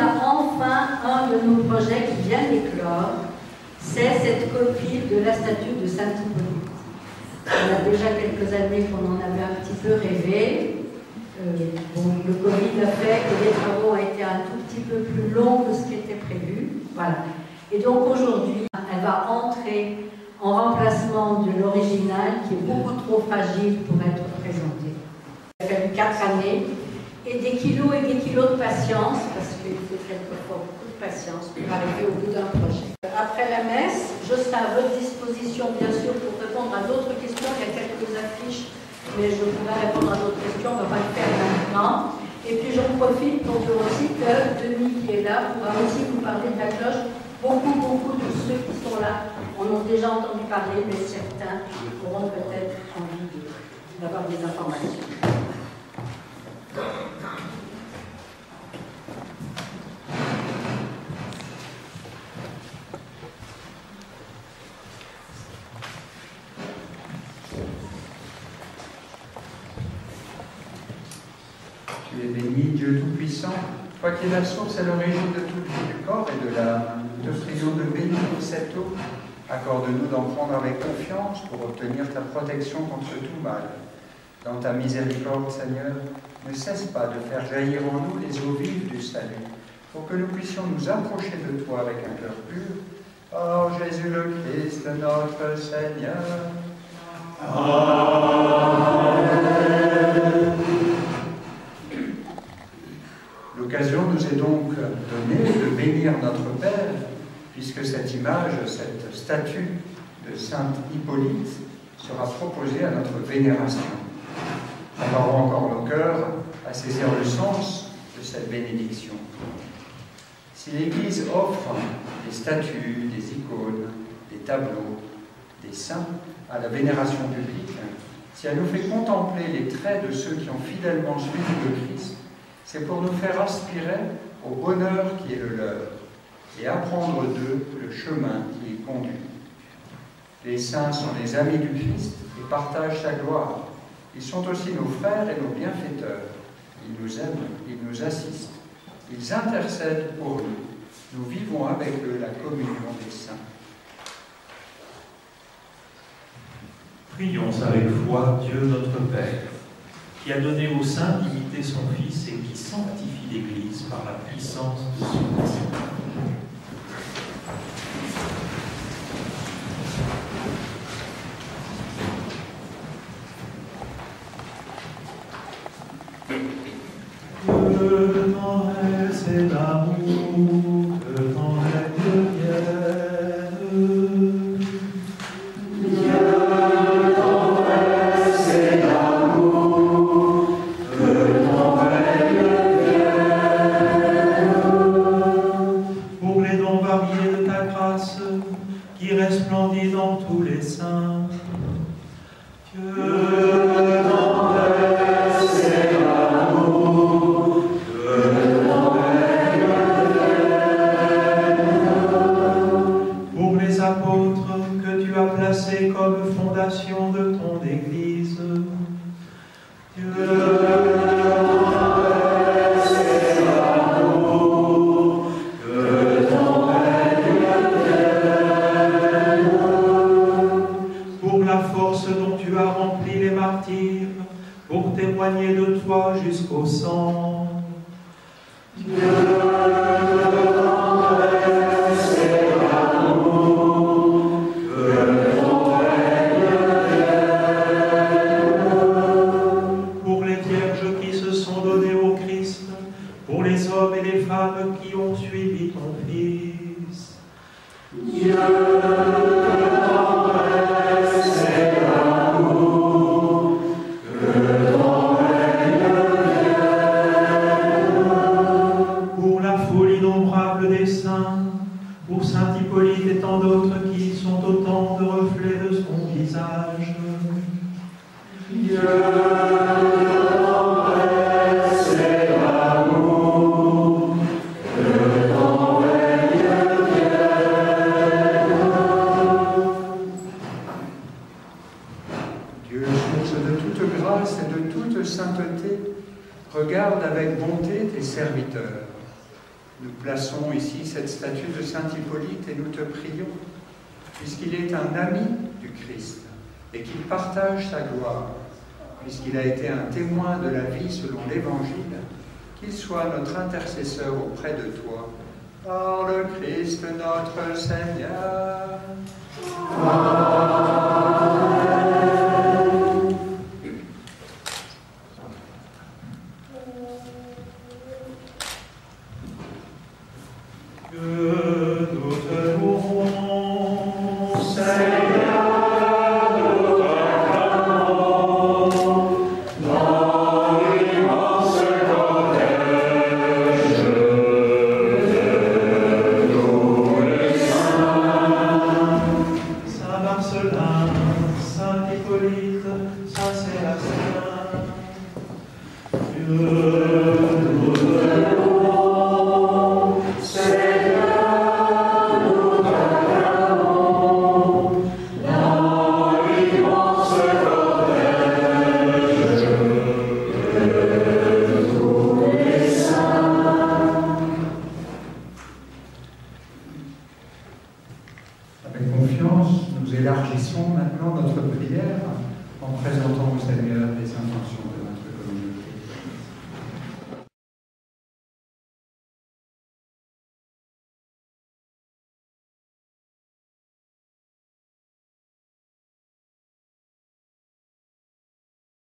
a enfin un de nos projets qui vient d'éclore, c'est cette copie de la statue de Sainte Hippolyte. On a déjà quelques années qu'on en avait un petit peu rêvé. Le Covid a fait que les travaux ont été un tout petit peu plus longs que ce qui était prévu. Voilà. Et donc aujourd'hui, elle va entrer en remplacement de l'original qui est beaucoup trop fragile pour être présenté. Il a fallu 4 années et des kilos de patience, parce qu'il faut quelquefois beaucoup de patience pour arriver au bout d'un projet. Après la messe, je serai à votre disposition, bien sûr, pour répondre à d'autres questions. Il y a quelques affiches, mais je pourrai répondre à d'autres questions, on ne va pas le faire maintenant. Et puis j'en profite pour dire aussi que Denis, qui est là, pourra aussi vous parler de la cloche. Beaucoup de ceux qui sont là en ont déjà entendu parler, mais certains auront peut-être envie d'avoir des informations. Tu es béni, Dieu Tout-Puissant, toi qui es la source et l'origine de toute vie du corps et de l'âme. Nous te prions de bénir cette eau. Accorde-nous d'en prendre avec confiance pour obtenir ta protection contre tout mal. Dans ta miséricorde, Seigneur, ne cesse pas de faire jaillir en nous les eaux vives du salut, pour que nous puissions nous approcher de toi avec un cœur pur. Par Jésus le Christ, notre Seigneur. Amen. L'occasion nous est donc donnée de bénir notre Père, puisque cette image, cette statue de Sainte Hippolyte sera proposée à notre vénération. Préparons encore nos cœurs à saisir le sens de cette bénédiction. Si l'Église offre des statues, des icônes, des tableaux, des saints à la vénération publique, si elle nous fait contempler les traits de ceux qui ont fidèlement suivi le Christ, c'est pour nous faire aspirer au bonheur qui est le leur et apprendre d'eux le chemin qui est conduit. Les saints sont les amis du Christ et partagent sa gloire. Ils sont aussi nos frères et nos bienfaiteurs. Ils nous aiment, ils nous assistent. Ils intercèdent pour nous. Nous vivons avec eux la communion des saints. Prions avec foi Dieu notre Père, qui a donné aux saints d'imiter son Fils et qui sanctifie l'Église par la puissance de son Esprit. Que tendresse et d'amour, que ton règne vienne. Dieu tendresse et d'amour, que ton règne vienne. Pour les dons variés de ta grâce, qui resplendit dans tous les saints, Dieu tendresse et d'amour, pour les apôtres que tu as placés comme fondation de ton Église, Dieu tendresse et d'amour, que ton règne vienne. Pour la force dont tu as rempli les martyrs, pour témoigner de toi jusqu'au sang, Dieu tendresse et d'amour, que ton règne vienne. Pour les vierges qui se sont données au Christ, pour les hommes et les femmes qui ont suivi ton Fils, Dieu tendresse et d'amour, que ton règne vienne. Pour la foule innombrable des saints, pour Saint Hippolyte et tant d'autres qui sont autant de reflets de son visage, Dieu tendresse et d'amour, que ton règne vienne. Dieu, source de toute grâce et de toute sainteté, regarde avec bonté tes serviteurs. Nous plaçons ici cette statue de Saint Hippolyte et nous te prions, puisqu'il est un ami du Christ et qu'il partage sa gloire, puisqu'il a été un témoin de la vie selon l'Évangile, qu'il soit notre intercesseur auprès de toi, par le Christ notre Seigneur. Amen. Que nous te louons, Seigneur, nous t'acclamons, dans l'immense cortège de tous les saints. Saint Marcellin, Saint Hippolyte, Saint Sébastien. Que nous te louons, Seigneur, nous t'acclamons, dans l'immense cortège de tous les saints. Avec confiance, nous élargissons maintenant notre prière en présentant au Seigneur les intentions de